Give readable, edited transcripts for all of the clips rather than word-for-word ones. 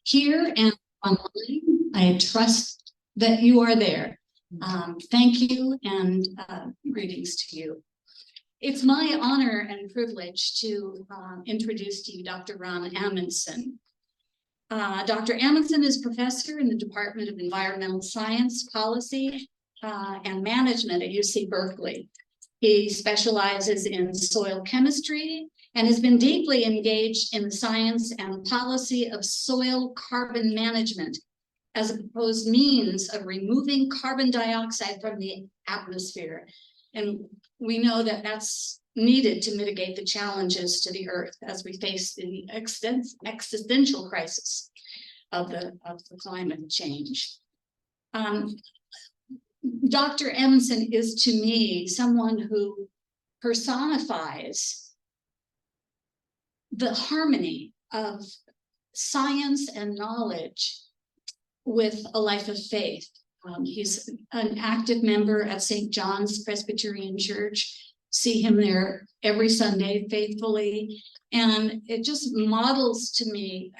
here and online. I trust that you are there. Thank you, and greetings to you. It's my honor and privilege to introduce to you Dr. Ron Amundsen. Dr. Amundsen is professor in the Department of Environmental Science, Policy, and Management at UC Berkeley. He specializes in soil chemistry and has been deeply engaged in the science and policy of soil carbon management as a proposed means of removing carbon dioxide from the atmosphere. And we know that that's needed to mitigate the challenges to the earth as we face the existential crisis of the climate change. Dr. Amundsen is to me someone who personifies the harmony of science and knowledge with a life of faith. He's an active member at St. John's Presbyterian Church. See him there every Sunday faithfully. And it just models to me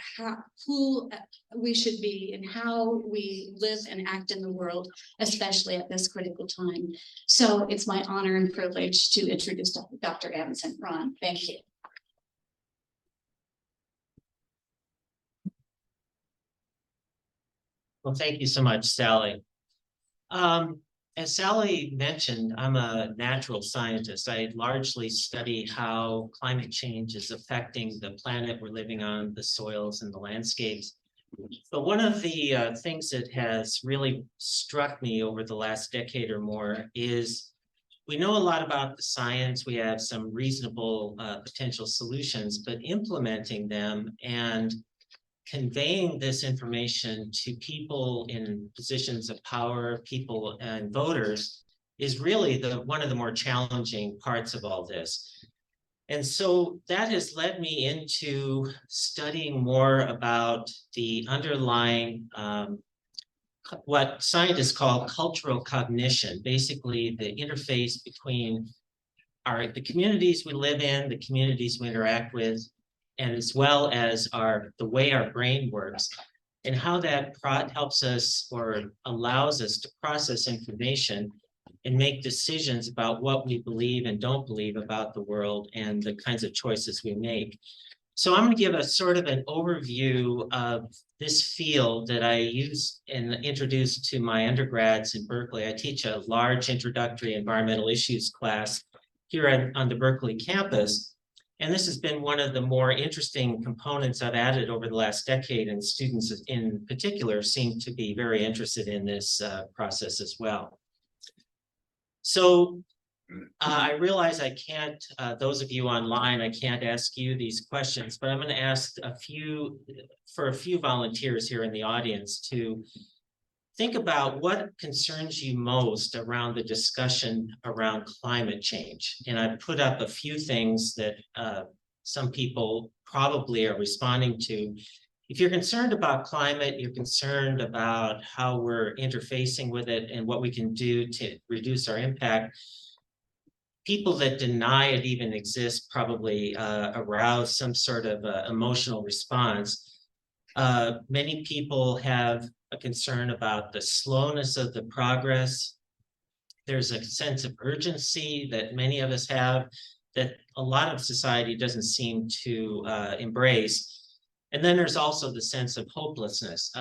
who we should be and how we live and act in the world, especially at this critical time. So it's my honor and privilege to introduce Dr. Amundsen. Ron, thank you. Well, thank you so much, Sally. As Sally mentioned, I'm a natural scientist. I largely study how climate change is affecting the planet we're living on, the soils and the landscapes. But one of the things that has really struck me over the last decade or more is we know a lot about the science. We have some reasonable potential solutions, but implementing them and conveying this information to people in positions of power, people and voters, is really one of the more challenging parts of all this. And so that has led me into studying more about the underlying, what scientists call cultural cognition, basically the interface between the communities we live in, the communities we interact with, and as well as the way our brain works, and how that helps us or allows us to process information and make decisions about what we believe and don't believe about the world and the kinds of choices we make. So I'm going to give a sort of an overview of this field that I use and introduce to my undergrads in Berkeley. I teach a large introductory environmental issues class here on the Berkeley campus. And this has been one of the more interesting components I've added over the last decade, and students in particular seem to be very interested in this process as well. So I realize I can't, those of you online, I can't ask you these questions, but I'm going to ask for a few volunteers here in the audience to think about what concerns you most around the discussion around climate change. And I've put up a few things that some people probably are responding to. If you're concerned about climate, you're concerned about how we're interfacing with it and what we can do to reduce our impact, people that deny it even exists probably arouse some sort of emotional response. Many people have a concern about the slowness of the progress. There's a sense of urgency that many of us have that a lot of society doesn't seem to embrace. And then there's also the sense of hopelessness.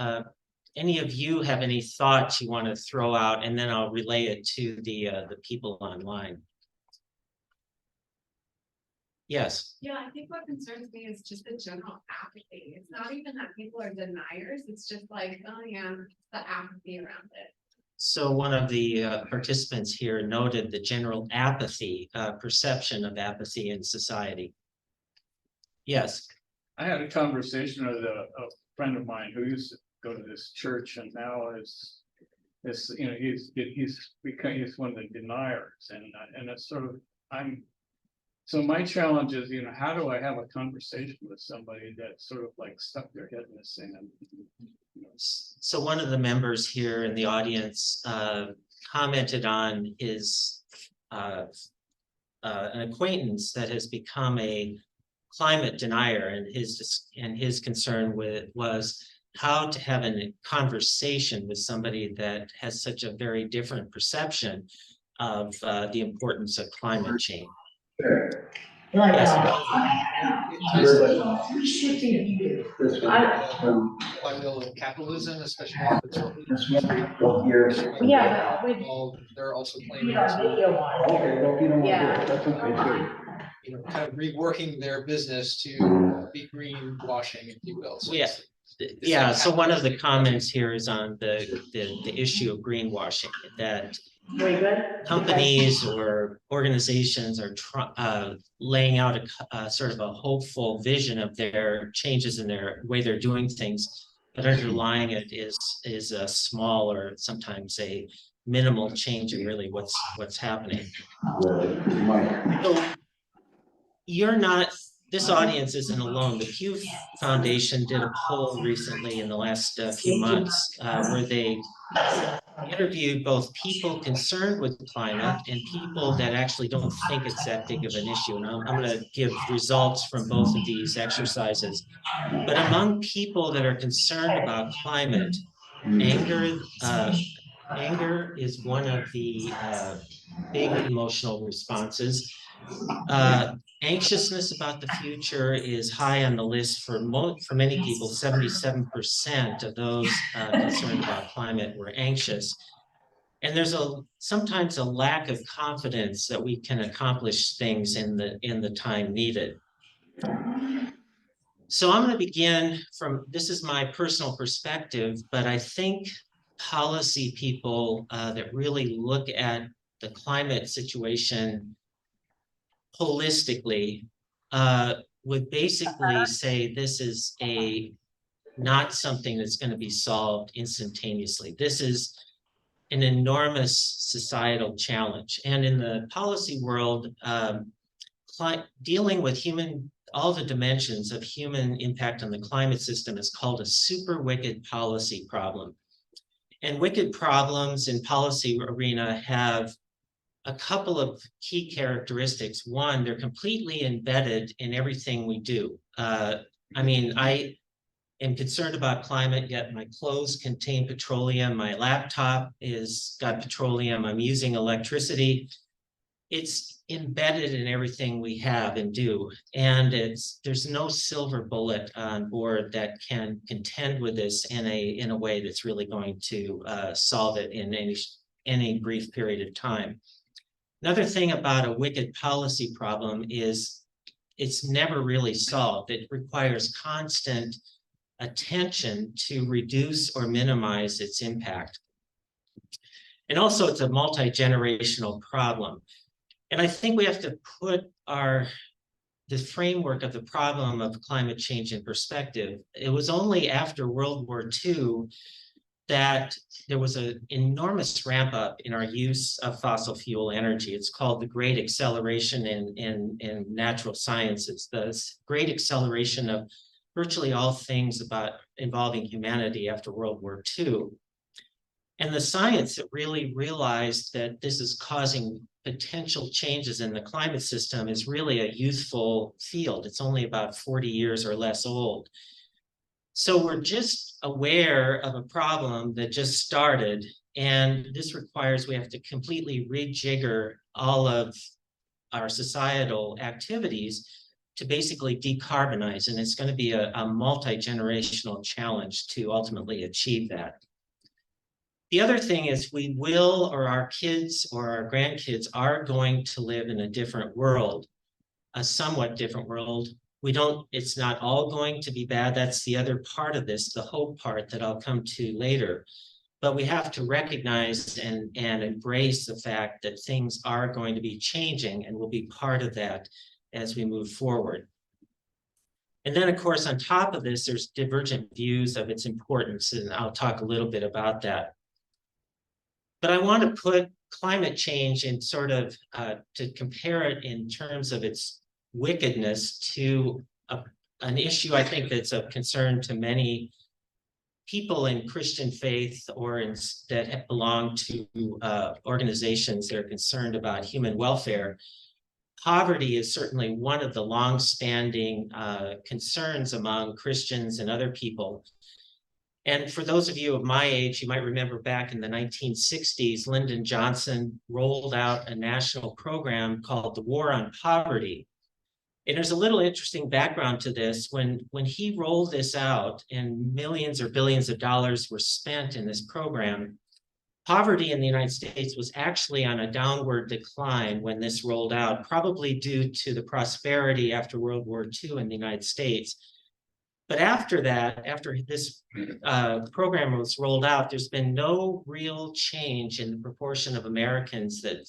Any of you have any thoughts you want to throw out, and then I'll relay it to the people online. Yes. Yeah, I think what concerns me is just the general apathy. It's not even that people are deniers. It's just like, oh yeah, the apathy around it. So one of the participants here noted the general apathy, perception of apathy in society. Yes. I had a conversation with a friend of mine who used to go to this church, and now is you know, he's one of the deniers, and it's sort of So my challenge is, you know, how do I have a conversation with somebody that sort of like stuck their head in the sand? So one of the members here in the audience commented on his an acquaintance that has become a climate denier, and his concern was how to have a conversation with somebody that has such a very different perception of the importance of climate change. Sure. Yes. It ties into flywheel of capitalism, especially in the petroleum industry. Yeah. They're also claiming to, Okay, well, if you don't want to do it, that's okay too. kind of reworking their business to be greenwashing, if you will. So Yeah. Yeah, so one of the comments here is on the issue of greenwashing, that companies or organizations are laying out a sort of a hopeful vision of their changes in their way they're doing things, but underlying it is a small or sometimes a minimal change in really what's happening. So you're not, this audience isn't alone. The Pew Foundation did a poll recently in the last few months where they interviewed both people concerned with climate and people that actually don't think it's that big of an issue. And I'm going to give results from both of these exercises. But among people that are concerned about climate, anger is one of the big emotional responses. Anxiousness about the future is high on the list for many people. 77% of those concerned about climate were anxious. And there's sometimes a lack of confidence that we can accomplish things in the time needed. So I'm going to begin this is my personal perspective, but I think policy people that really look at the climate situation holistically would basically say this is not something that's going to be solved instantaneously. This is an enormous societal challenge. And in the policy world, dealing with all the dimensions of human impact on the climate system is called a super wicked policy problem. And wicked problems in policy arena have a couple of key characteristics. One, they're completely embedded in everything we do. I mean, I am concerned about climate, yet my clothes contain petroleum, my laptop got petroleum, I'm using electricity. It's embedded in everything we have and do. And there's no silver bullet on board that can contend with this in a way that's really going to solve it in any brief period of time. Another thing about a wicked policy problem is it's never really solved. It requires constant attention to reduce or minimize its impact. And also it's a multi-generational problem. And I think we have to put the framework of the problem of climate change in perspective. It was only after World War II that there was an enormous ramp up in our use of fossil fuel energy. It's called the Great Acceleration in natural sciences, the great acceleration of virtually all things involving humanity after World War II. And the science that really realized that this is causing potential changes in the climate system is really a youthful field. It's only about 40 years or less old. So we're just aware of a problem that just started, and this requires we have to completely rejigger all of our societal activities to basically decarbonize, and it's going to be a multi-generational challenge to ultimately achieve that. The other thing is we will, or our kids or our grandkids are going to live in a different world, a somewhat different world. It's not all going to be bad. That's the other part of this, the hope part that I'll come to later. But we have to recognize and embrace the fact that things are going to be changing and will be part of that as we move forward. And then, of course, on top of this, there's divergent views of its importance, and I'll talk a little bit about that. But I want to put climate change in sort of, to compare it in terms of its wickedness to an issue I think that's of concern to many people in Christian faith or that belong to organizations that are concerned about human welfare. Poverty is certainly one of the long-standing concerns among Christians and other people. And for those of you of my age, you might remember back in the 1960s, Lyndon Johnson rolled out a national program called the War on Poverty. And there's a little interesting background to this. When he rolled this out and millions or billions of dollars were spent in this program, poverty in the United States was actually on a downward decline when this rolled out, probably due to the prosperity after World War II in the United States. But after that, after this program was rolled out, there's been no real change in the proportion of Americans that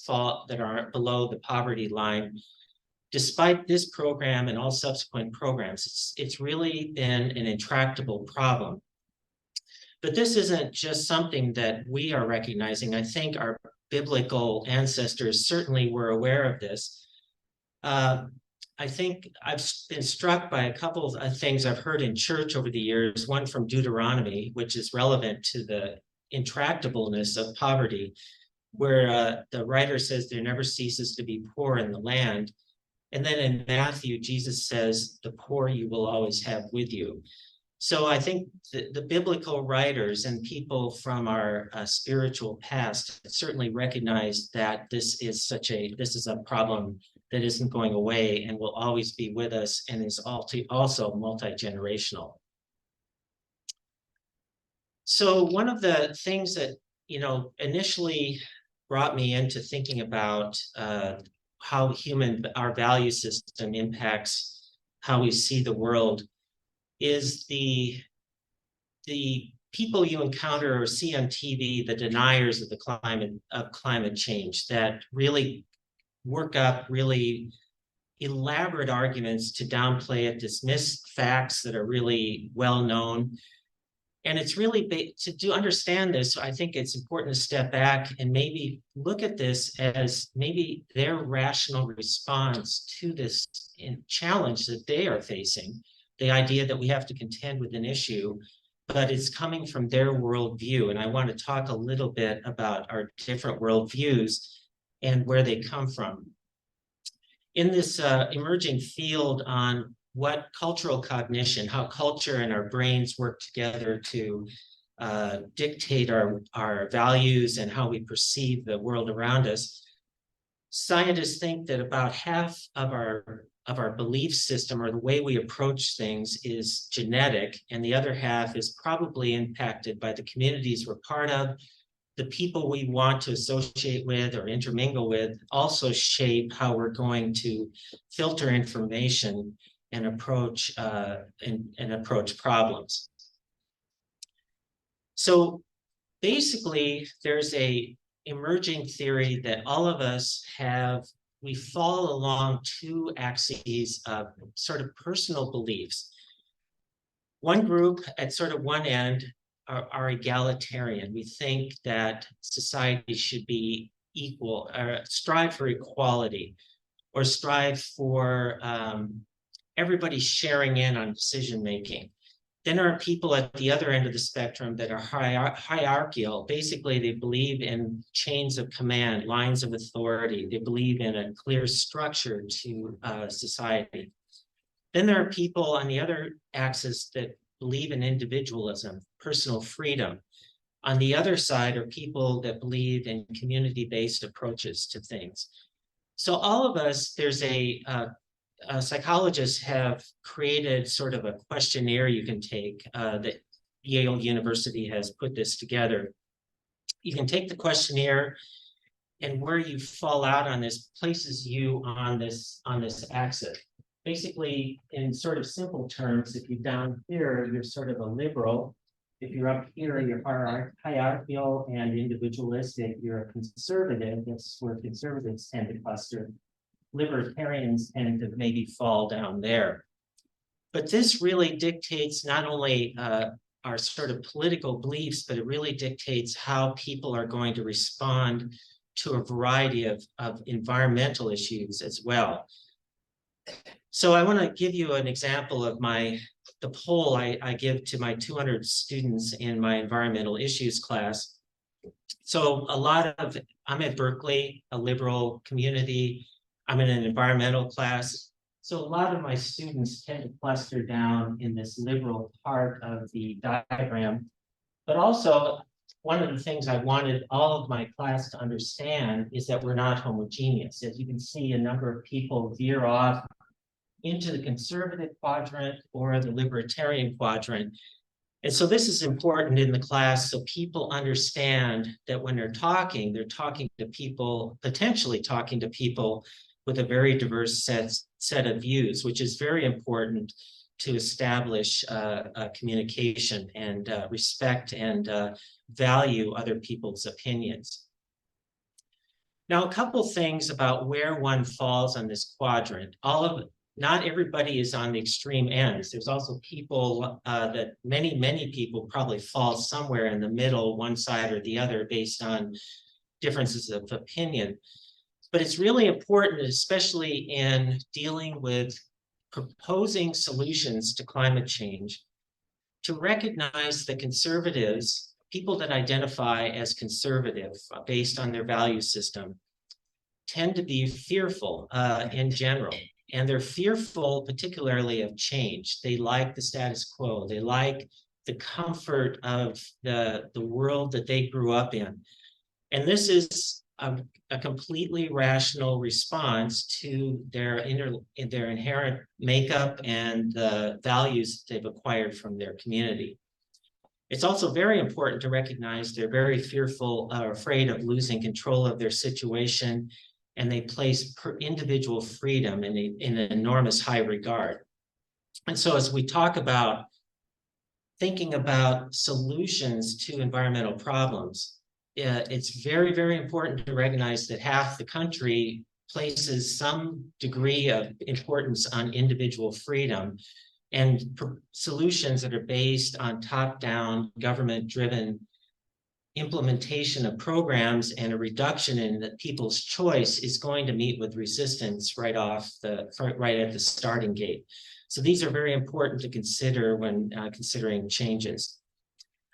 are below the poverty line, despite this program and all subsequent programs. It's really been an intractable problem. But this isn't just something that we are recognizing. I think our biblical ancestors certainly were aware of this. I think I've been struck by a couple of things I've heard in church over the years, one from Deuteronomy, which is relevant to the intractableness of poverty, where the writer says there never ceases to be poor in the land. And then in Matthew, Jesus says, the poor you will always have with you. So I think the biblical writers and people from our spiritual past certainly recognize that this is a problem that isn't going away and will always be with us and is also multi-generational. So one of the things that, initially brought me into thinking about how our value system impacts how we see the world is the people you encounter or see on TV, the deniers of climate change, that really work up really elaborate arguments to downplay it, dismiss facts that are really well known. And it's really to understand this, I think it's important to step back and maybe look at this as maybe their rational response to this challenge that they are facing, the idea that we have to contend with an issue, but it's coming from their worldview. And I want to talk a little bit about our different worldviews and where they come from. In this emerging field on what cultural cognition, how culture and our brains work together to dictate our values and how we perceive the world around us, scientists think that about half of our belief system or the way we approach things is genetic, and the other half is probably impacted by the communities we're part of. The people we want to associate with or intermingle with also shape how we're going to filter information and approach problems. So basically, there's a emerging theory that all of us we fall along two axes of sort of personal beliefs. One group at sort of one end are egalitarian. We think that society should be equal, or strive for equality, or strive for everybody sharing in on decision making. Then there are people at the other end of the spectrum that are hierarchical. Basically, they believe in chains of command, lines of authority. They believe in a clear structure to society. Then there are people on the other axis that believe in individualism, personal freedom. On the other side are people that believe in community-based approaches to things. So all of us, there's psychologists have created sort of a questionnaire you can take that Yale University has put this together. You can take the questionnaire, and where you fall out on this places you on this axis. Basically, in sort of simple terms, if you're down here, you're sort of a liberal. If you're up here, you're hierarchical and individualistic. You're a conservative. That's where conservatives tend to cluster. Libertarians tend to maybe fall down there. But this really dictates not only our sort of political beliefs, but it really dictates how people are going to respond to a variety of environmental issues as well. So I want to give you an example of the poll I give to my 200 students in my environmental issues class. So I'm at Berkeley, a liberal community. I'm in an environmental class. So a lot of my students tend to cluster down in this liberal part of the diagram. But also, one of the things I wanted all of my class to understand is that we're not homogeneous. As you can see, a number of people veer off into the conservative quadrant or the libertarian quadrant. And so this is important in the class so people understand that when they're talking to people, potentially talking to people with a very diverse set of views, which is very important to establish communication and respect and value other people's opinions. Now, a couple things about where one falls on this quadrant. Not everybody is on the extreme ends. There's also people that many people probably fall somewhere in the middle, one side or the other, based on differences of opinion. But it's really important, especially in dealing with proposing solutions to climate change, to recognize that conservatives, people that identify as conservative based on their value system, tend to be fearful in general. And they're fearful particularly of change. They like the status quo. They like the comfort of the world that they grew up in. And this is a completely rational response to their inherent makeup and the values that they've acquired from their community. It's also very important to recognize they're very fearful or afraid of losing control of their situation, and they place individual freedom in an enormous high regard. And so as we talk about thinking about solutions to environmental problems, it's very, very important to recognize that half the country places some degree of importance on individual freedom, and solutions that are based on top-down, government-driven implementation of programs and a reduction in the people's choice is going to meet with resistance right at the starting gate. So these are very important to consider when considering changes.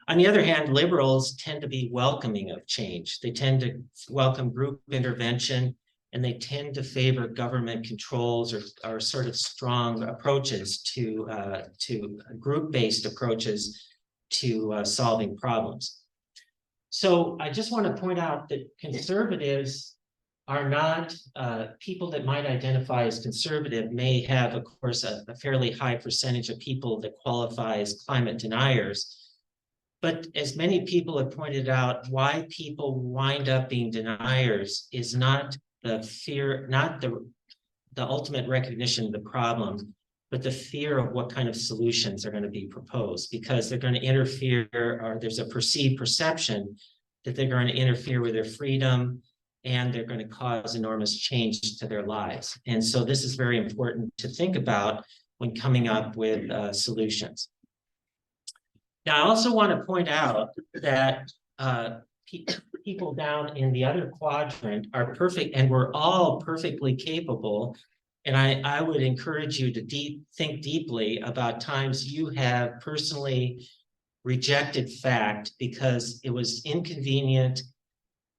On the other hand, liberals tend to be welcoming of change. They tend to welcome group intervention, and they tend to favor government controls or sort of strong approaches to group-based approaches to solving problems. So I just want to point out that conservatives are not people that might identify as conservative may have, of course, a fairly high percentage of people that qualify as climate deniers. But as many people have pointed out, why people wind up being deniers is not the fear, not the ultimate recognition of the problem, but the fear of what kind of solutions are going to be proposed, because they're going to interfere, or there's a perceived perception that they're going to interfere with their freedom, and they're going to cause enormous change to their lives. And so this is very important to think about when coming up with solutions. Now, I also want to point out that people down in the other quadrant are perfect, and we're all perfectly capable. And I would encourage you to think deeply about times you have personally rejected fact because it was inconvenient,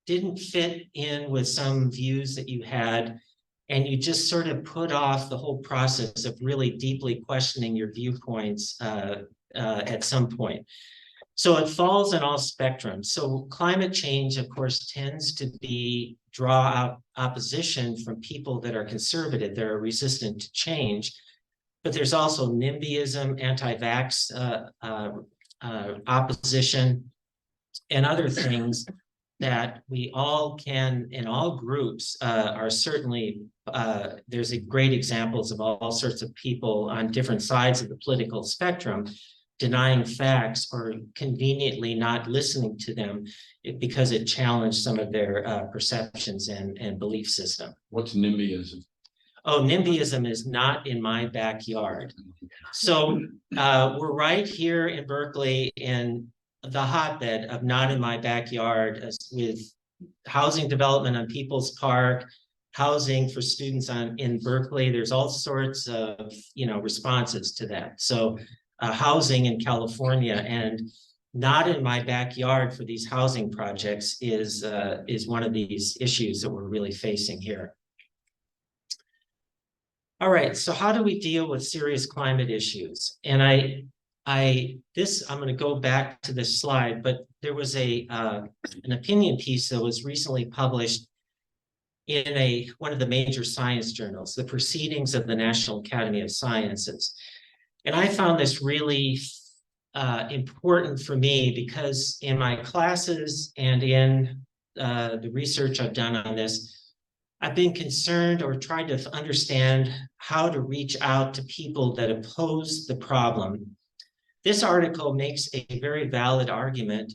didn't fit in with some views that you had, and you just sort of put off the whole process of really deeply questioning your viewpoints at some point. So it falls in all spectrums. So climate change, of course, tends to draw out opposition from people that are conservative, that are resistant to change. But there's also NIMBYism, anti-vax opposition, and other things that we all can, in all groups, are certainly, there's great examples of all sorts of people on different sides of the political spectrum denying facts or conveniently not listening to them because it challenged some of their perceptions and belief system. What's NIMBYism? Oh, NIMBYism is not in my backyard. So we're right here in Berkeley in the hotbed of not in my backyard, with housing development on People's Park, housing for students in Berkeley. There's all sorts of responses to that. So housing in California and not in my backyard for these housing projects is one of these issues that we're really facing here. All right, so how do we deal with serious climate issues? And I'm going to go back to this slide, but there was an opinion piece that was recently published in one of the major science journals, the Proceedings of the National Academy of Sciences. And I found this really important for me because in my classes and in the research I've done on this, I've been concerned or tried to understand how to reach out to people that oppose the problem. This article makes a very valid argument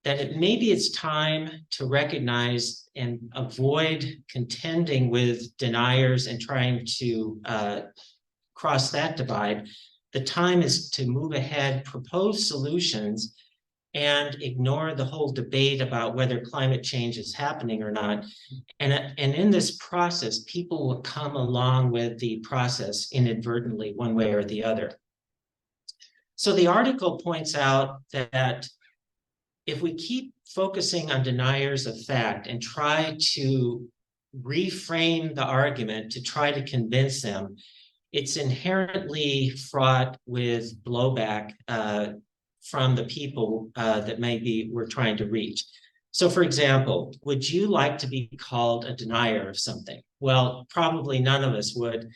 that maybe it's time to recognize and avoid contending with deniers and trying to cross that divide. The time is to move ahead, propose solutions, and ignore the whole debate about whether climate change is happening or not. And in this process, people will come along with the process inadvertently, one way or the other. So the article points out that if we keep focusing on deniers of fact and try to reframe the argument to try to convince them, it's inherently fraught with blowback from the people that maybe we're trying to reach. So for example, would you like to be called a denier of something? Well, probably none of us would.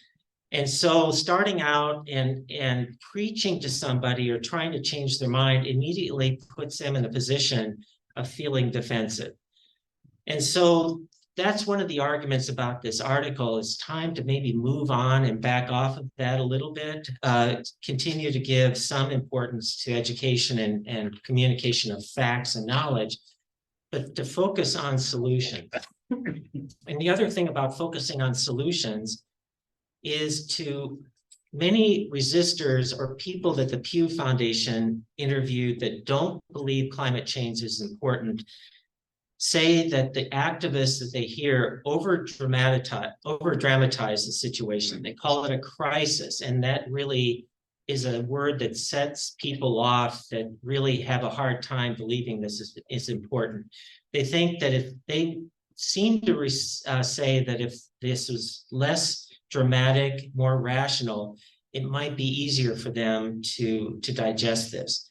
And so starting out and preaching to somebody or trying to change their mind immediately puts them in a position of feeling defensive. And so that's one of the arguments about this article. It's time to maybe move on and back off of that a little bit, continue to give some importance to education and communication of facts and knowledge, but to focus on solutions. And the other thing about focusing on solutions is to many resistors or people that the Pew Foundation interviewed that don't believe climate change is important say that the activists that they hear over dramatize the situation. They call it a crisis, and that really is a word that sets people off that really have a hard time believing this is important. They think that if they seem to say that if this was less dramatic, more rational, it might be easier for them to digest this.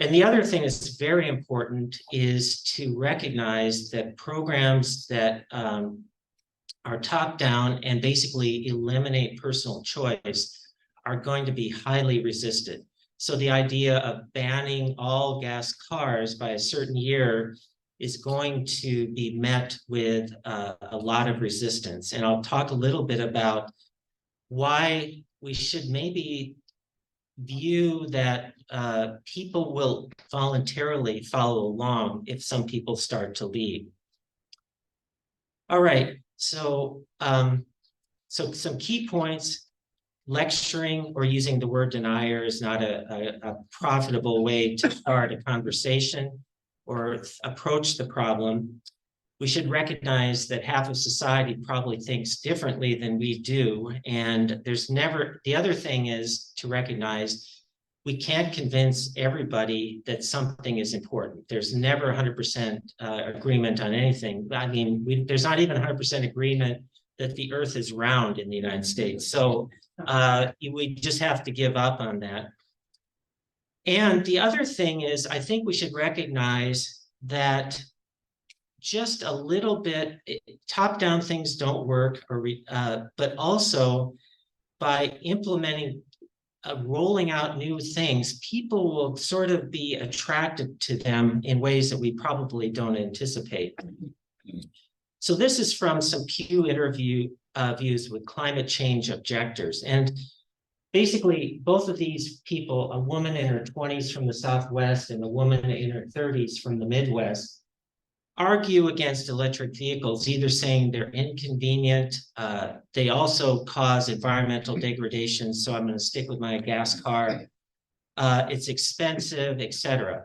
And the other thing that's very important is to recognize that programs that are top-down and basically eliminate personal choice are going to be highly resisted. So the idea of banning all gas cars by a certain year is going to be met with a lot of resistance. And I'll talk a little bit about why we should maybe view that people will voluntarily follow along if some people start to leave. All right, so some key points. Lecturing or using the word denier is not a profitable way to start a conversation or approach the problem. We should recognize that half of society probably thinks differently than we do. And the other thing is to recognize we can't convince everybody that something is important. There's never 100% agreement on anything. I mean, there's not even 100% agreement that the earth is round in the United States. So we just have to give up on that. And the other thing is, I think we should recognize that just a little bit, top-down things don't work, but also by implementing, rolling out new things, people will sort of be attracted to them in ways that we probably don't anticipate. So this is from some Pew interviews with climate change objectors. And basically, both of these people, a woman in her 20s from the Southwest and a woman in her 30s from the Midwest, argue against electric vehicles, either saying they're inconvenient, they also cause environmental degradation, so I'm going to stick with my gas car, it's expensive, etc.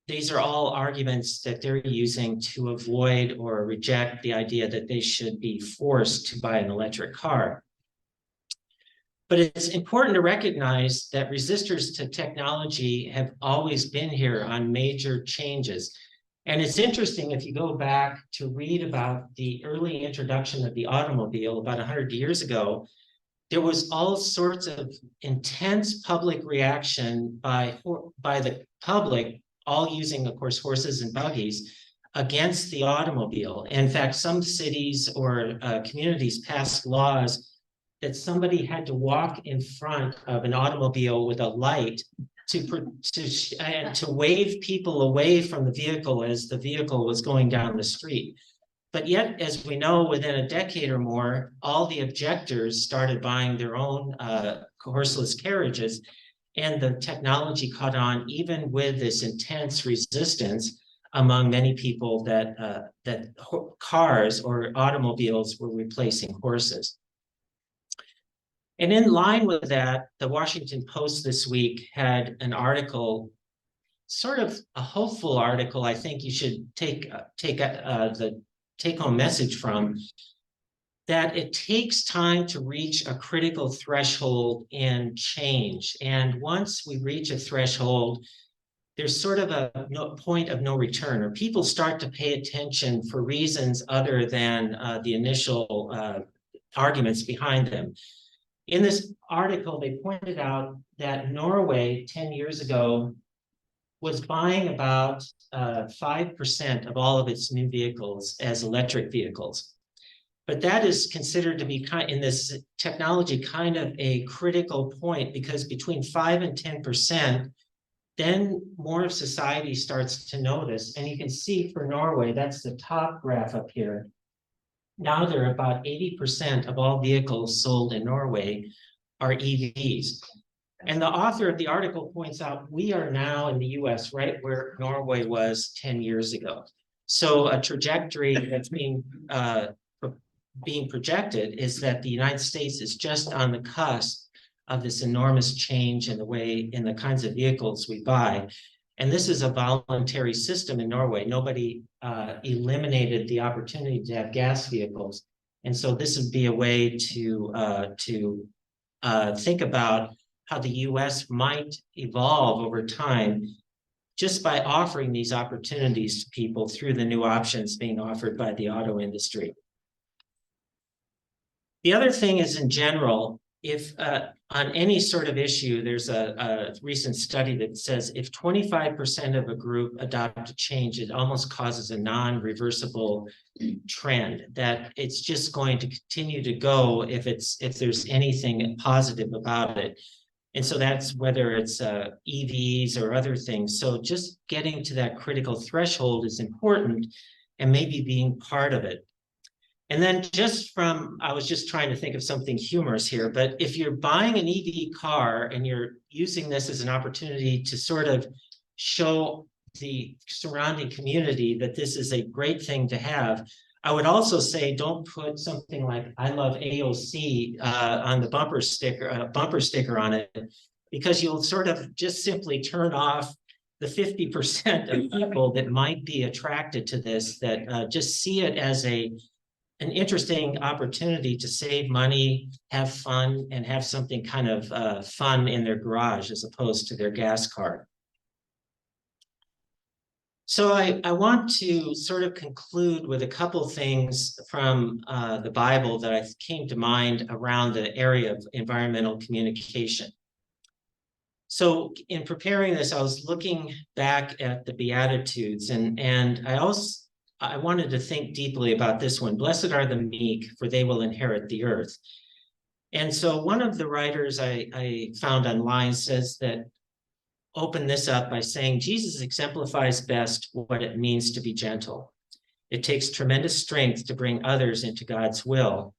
These are all arguments that they're using to avoid or reject the idea that they should be forced to buy an electric car. But it's important to recognize that resistors to technology have always been here on major changes. And it's interesting, if you go back to read about the early introduction of the automobile about 100 years ago, there was all sorts of intense public reaction by the public, all using, of course, horses and buggies, against the automobile. In fact, some cities or communities passed laws that somebody had to walk in front of an automobile with a light to wave people away from the vehicle as the vehicle was going down the street. But yet, as we know, within a decade or more, all the objectors started buying their own horseless carriages, and the technology caught on, even with this intense resistance among many people that cars or automobiles were replacing horses. And in line with that, the Washington Post this week had an article, sort of a hopeful article. I think you should take the take-home message from, that it takes time to reach a critical threshold in change. And once we reach a threshold, there's sort of a point of no return, or people start to pay attention for reasons other than the initial arguments behind them. In this article, they pointed out that Norway 10 years ago was buying about 5% of all of its new vehicles as electric vehicles. But that is considered to be in this technology kind of a critical point, because between 5 and 10%, then more of society starts to notice. And you can see for Norway, that's the top graph up here. Now there are about 80% of all vehicles sold in Norway are EVs. And the author of the article points out, we are now in the US right where Norway was 10 years ago. So a trajectory that's being projected is that the United States is just on the cusp of this enormous change in the kinds of vehicles we buy. And this is a voluntary system in Norway. Nobody eliminated the opportunity to have gas vehicles. And so this would be a way to think about how the US might evolve over time, just by offering these opportunities to people through the new options being offered by the auto industry. The other thing is, in general, if on any sort of issue, there's a recent study that says if 25% of a group adopt a change, it almost causes a non-reversible trend, that it's just going to continue to go if there's anything positive about it. And so that's whether it's EVs or other things. So just getting to that critical threshold is important, and maybe being part of it. And then I was just trying to think of something humorous here, but if you're buying an EV car and you're using this as an opportunity to sort of show the surrounding community that this is a great thing to have, I would also say, don't put something like "I love AOC" on the bumper sticker on it, because you'll sort of just simply turn off the 50% of people that might be attracted to this, that just see it as an interesting opportunity to save money, have fun, and have something kind of fun in their garage as opposed to their gas car. So I want to sort of conclude with a couple things from the Bible that came to mind around the area of environmental communication. So in preparing this, I was looking back at the Beatitudes, and I wanted to think deeply about this one. Blessed are the meek, for they will inherit the earth. And so one of the writers I found online says that, open this up by saying, Jesus exemplifies best what it means to be gentle. It takes tremendous strength to bring others into God's will.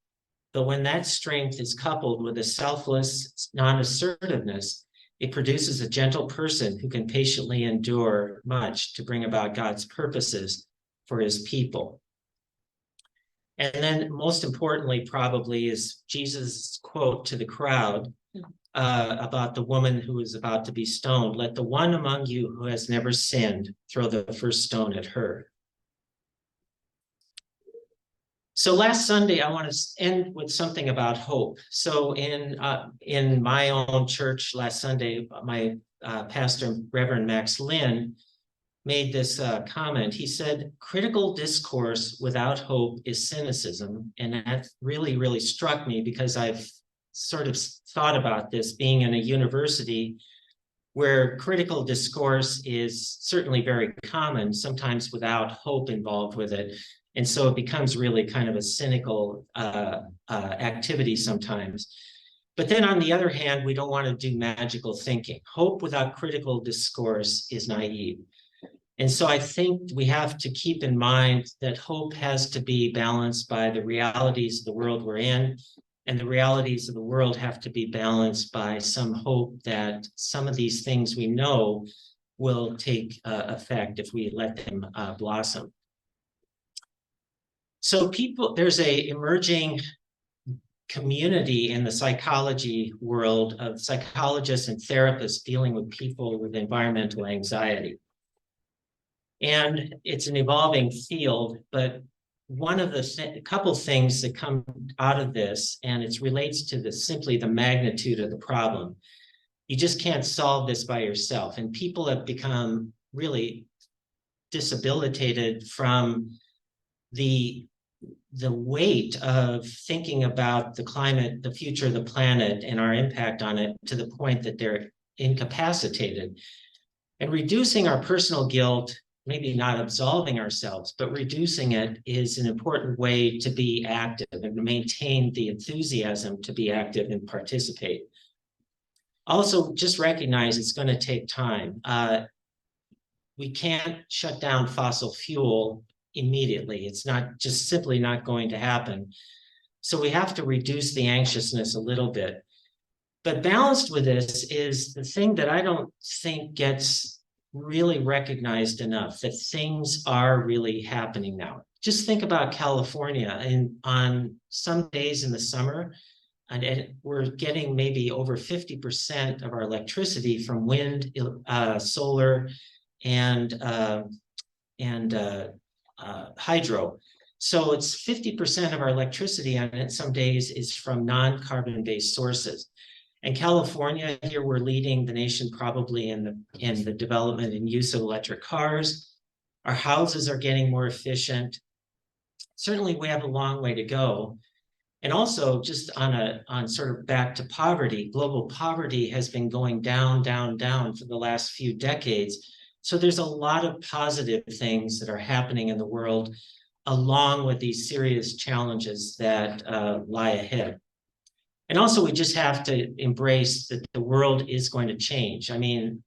But when that strength is coupled with a selfless non-assertiveness, it produces a gentle person who can patiently endure much to bring about God's purposes for his people. And then most importantly, probably, is Jesus' quote to the crowd about the woman who is about to be stoned. Let the one among you who has never sinned throw the first stone at her. So last Sunday, I want to end with something about hope. So in my own church last Sunday, my pastor, Reverend Max Lynn, made this comment. He said, critical discourse without hope is cynicism. And that really, really struck me, because I've sort of thought about this being in a university where critical discourse is certainly very common, sometimes without hope involved with it. And so it becomes really kind of a cynical activity sometimes. But then on the other hand, we don't want to do magical thinking. Hope without critical discourse is naive. And so I think we have to keep in mind that hope has to be balanced by the realities of the world we're in, and the realities of the world have to be balanced by some hope that some of these things we know will take effect if we let them blossom. So there's a emerging community in the psychology world of psychologists and therapists dealing with people with environmental anxiety. And it's an evolving field, but one of the couple things that come out of this, and it relates to simply the magnitude of the problem. You just can't solve this by yourself. And people have become really disabilitated from the weight of thinking about the climate, the future of the planet, and our impact on it, to the point that they're incapacitated. And reducing our personal guilt, maybe not absolving ourselves, but reducing it, is an important way to be active and to maintain the enthusiasm to be active and participate. Also, just recognize it's going to take time. We can't shut down fossil fuel immediately. It's not just simply not going to happen. So we have to reduce the anxiousness a little bit. But balanced with this is the thing that I don't think gets really recognized enough, that things are really happening now. Just think about California, and on some days in the summer, and we're getting maybe over 50% of our electricity from wind, solar, and hydro. So it's 50% of our electricity on it some days is from non-carbon based sources. And California, here we're leading the nation probably in the development and use of electric cars. Our houses are getting more efficient. Certainly we have a long way to go. And also just on sort of back to poverty, global poverty has been going down, down, down for the last few decades. So there's a lot of positive things that are happening in the world, along with these serious challenges that lie ahead. And also, we just have to embrace that the world is going to change. I mean,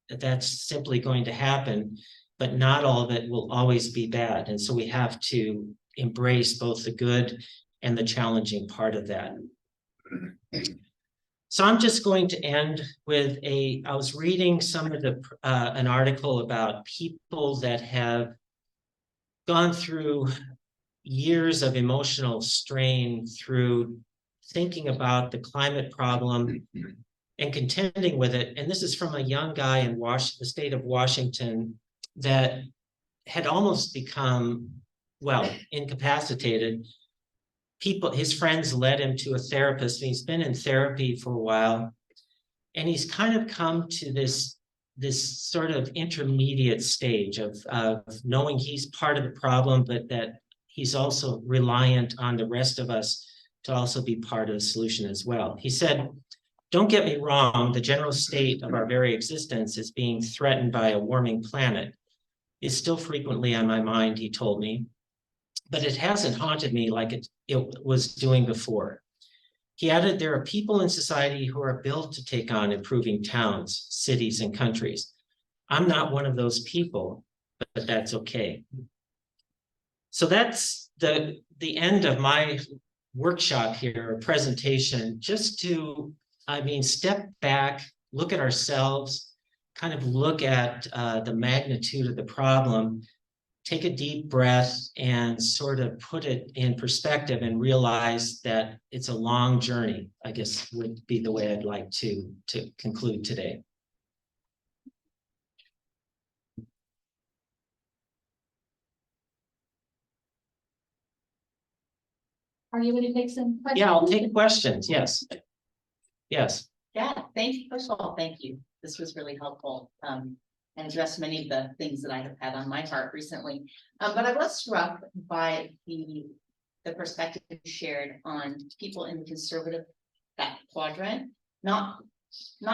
that's simply going to happen, but not all of it will always be bad. And so we have to embrace both the good and the challenging part of that. So I'm just going to end with I was reading some of an article about people that have gone through years of emotional strain through thinking about the climate problem and contending with it. And this is from a young guy in the state of Washington that had almost become, well, incapacitated. His friends led him to a therapist, and he's been in therapy for a while. And he's kind of come to this sort of intermediate stage of knowing he's part of the problem, but that he's also reliant on the rest of us to also be part of the solution as well. He said, "Don't get me wrong, the general state of our very existence is being threatened by a warming planet. It's still frequently on my mind," he told me, "but it hasn't haunted me like it was doing before." He added, "There are people in society who are built to take on improving towns, cities, and countries. I'm not one of those people, but that's okay." So that's the end of my workshop here, presentation, just to, step back, look at ourselves, kind of look at the magnitude of the problem, take a deep breath and sort of put it in perspective and realize that it's a long journey, I guess would be the way I'd like to conclude today. Are you going to take some questions? Yeah, I'll take questions. Yes. Yes. Yeah, thank you. First of all, thank you. This was really helpful and addressed many of the things that I have had on my heart recently. But I was struck by the perspective you shared on people in the conservative that quadrant, not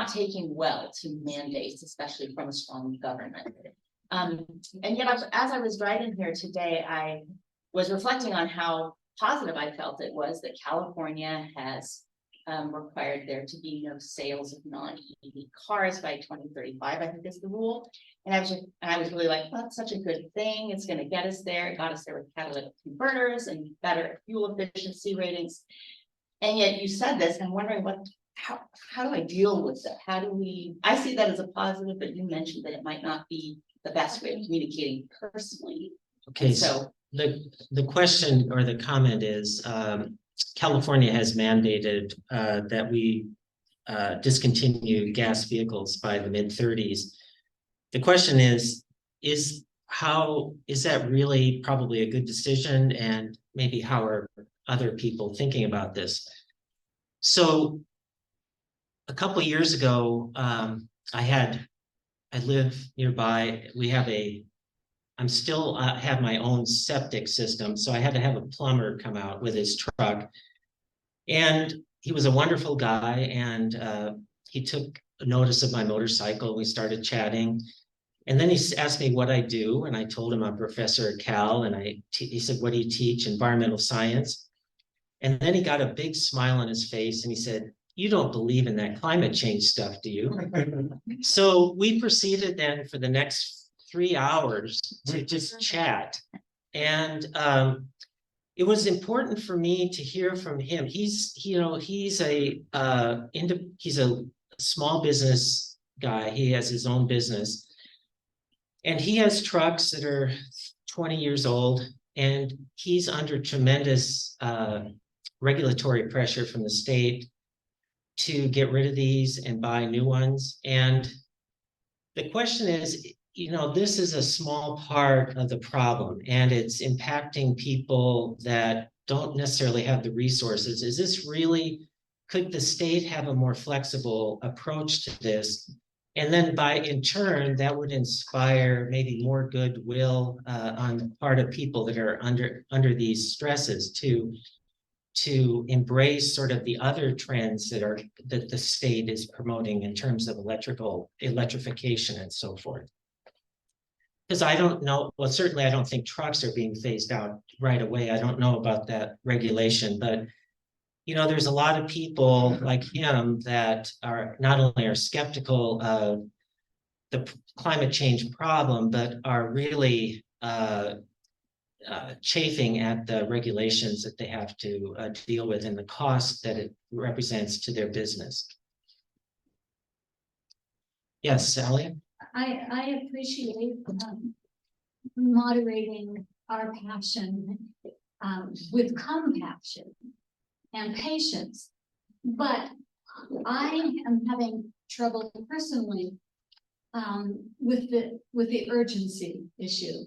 taking well to mandates, especially from a strong government. And yet, as I was writing here today, I was reflecting on how positive I felt it was that California has required there to be no sales of non-EV cars by 2035, I think is the rule. And I was really like, well, that's such a good thing. It's going to get us there. It got us there with catalytic converters and better fuel efficiency ratings. And yet you said this, I'm wondering how do I deal with that? I see that as a positive, but you mentioned that it might not be the best way of communicating personally. Okay, And so the question or the comment is, California has mandated that we discontinue gas vehicles by the mid-30s. The question is that really probably a good decision, and maybe how are other people thinking about this? So a couple of years ago, I live nearby. I'm still have my own septic system, so I had to have a plumber come out with his truck. And he was a wonderful guy, and he took notice of my motorcycle. We started chatting. And then he asked me what I do, and I told him I'm a professor at Cal, and he said, what do you teach? Environmental science. And then he got a big smile on his face, and he said, you don't believe in that climate change stuff, do you? So we proceeded then for the next 3 hours to just chat. And it was important for me to hear from him. He's a small business guy. He has his own business. And he has trucks that are 20 years old, and he's under tremendous regulatory pressure from the state to get rid of these and buy new ones. And the question is, this is a small part of the problem, and it's impacting people that don't necessarily have the resources. Could the state have a more flexible approach to this? And then in turn, that would inspire maybe more goodwill on the part of people that are under these stresses to embrace sort of the other trends that the state is promoting in terms of electrification and so forth. Because I don't know, well, certainly I don't think trucks are being phased out right away. I don't know about that regulation, but there's a lot of people like him that are not only are skeptical of the climate change problem, but are really chafing at the regulations that they have to deal with and the cost that it represents to their business. Yes, Sally? I appreciate moderating our passion with compassion and patience, but I am having trouble personally with the urgency issue.